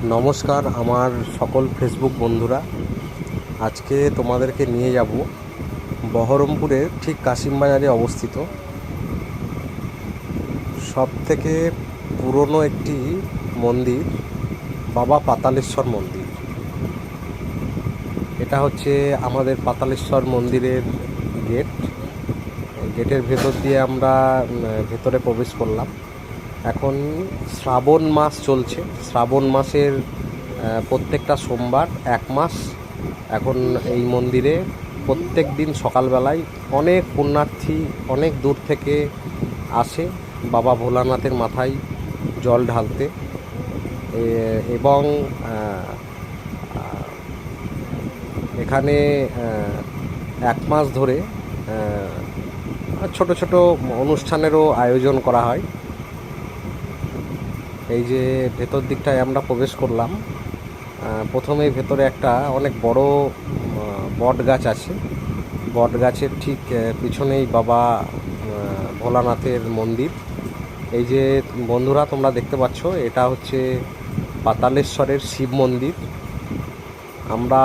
নমস্কার আমার সকল ফেসবুক বন্ধুরা। আজকে তোমাদেরকে নিয়ে যাব বহরমপুরের ঠিক কাশিমবাজারে অবস্থিত সবথেকে পুরনো একটি মন্দির, বাবা পাতালেশ্বর মন্দির। এটা হচ্ছে আমাদের পাতালেশ্বর মন্দিরের গেট। গেটের ভেতর দিয়ে আমরা ভেতরে প্রবেশ করলাম। এখন শ্রাবণ মাস চলছে। শ্রাবণ মাসের প্রত্যেকটা সোমবার এক মাস এখন এই মন্দিরে প্রত্যেক দিন সকালবেলায় অনেক পুণ্যার্থী অনেক দূর থেকে আসে বাবা ভোলানাথের মাথায় জল ঢালতে। এবং এখানে এক মাস ধরে ছোট ছোট অনুষ্ঠানেরও আয়োজন করা হয়। এই যে ভেতর দিকটায় আমরা প্রবেশ করলাম, প্রথমেই ভেতরে একটা অনেক বড় বট গাছ আছে। বট গাছের ঠিক পিছনেই বাবা ভোলানাথের মন্দির। এই যে বন্ধুরা তোমরা দেখতে পাচ্ছ, এটা হচ্ছে পাতালেশ্বরের শিব মন্দির। আমরা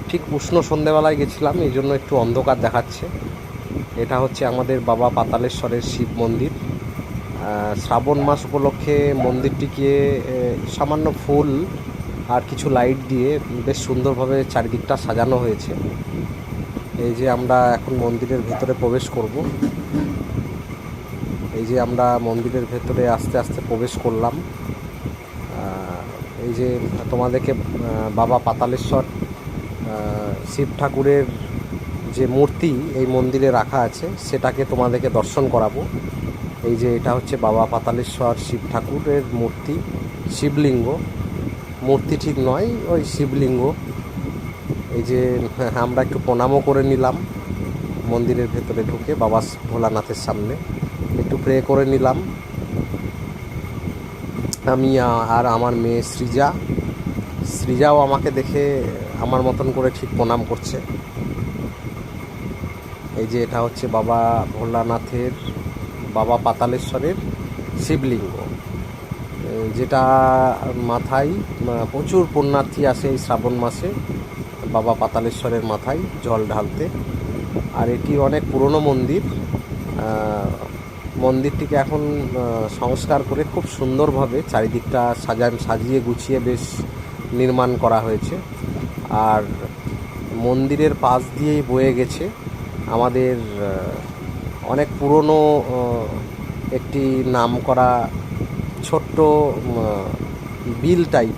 ঠিক উষ্ণ সন্ধেবেলায় গেছিলাম, এই জন্য একটু অন্ধকার দেখাচ্ছে। এটা হচ্ছে আমাদের বাবা পাতালেশ্বরের শিব মন্দির। শ্রাবণ মাস উপলক্ষে মন্দিরটিকে সামান্য ফুল আর কিছু লাইট দিয়ে বেশ সুন্দরভাবে চারিদিকটা সাজানো হয়েছে। এই যে আমরা এখন মন্দিরের ভেতরে প্রবেশ করব। এই যে আমরা মন্দিরের ভেতরে আস্তে আস্তে প্রবেশ করলাম। এই যে তোমাদেরকে বাবা পাতালেশ্বর শিব ঠাকুরের যে মূর্তি এই মন্দিরে রাখা আছে সেটাকে তোমাদেরকে দর্শন করাবো। এই যে এটা হচ্ছে বাবা পাতালেশ্বর শিব ঠাকুরের মূর্তি, শিবলিঙ্গ। মূর্তি ঠিক নয়, ওই শিবলিঙ্গ। এই যে আমরা একটু প্রণামও করে নিলাম মন্দিরের ভেতরে ঢুকে। বাবা ভোলানাথের সামনে একটু প্রে করে নিলাম। আমি আর আমার মেয়ে সৃজাও আমাকে দেখে আমার মতন করে ঠিক প্রণাম করছে। এই যে এটা হচ্ছে বাবা ভোলানাথের, বাবা পাতালেশ্বরের শিবলিঙ্গ, যেটা মাথায় প্রচুর পুণ্যার্থী আসে এই শ্রাবণ মাসে বাবা পাতালেশ্বরের মাথায় জল ঢালতে। আর এটি অনেক পুরনো মন্দির। মন্দিরটিকে এখন সংস্কার করে খুব সুন্দরভাবে চারিদিকটা সাজিয়ে গুছিয়ে বেশ নির্মাণ করা হয়েছে। আর মন্দিরের পাশ দিয়েই বয়ে গেছে আমাদের অনেক পুরনো একটি নামকরা ছোট্ট বিল টাইপ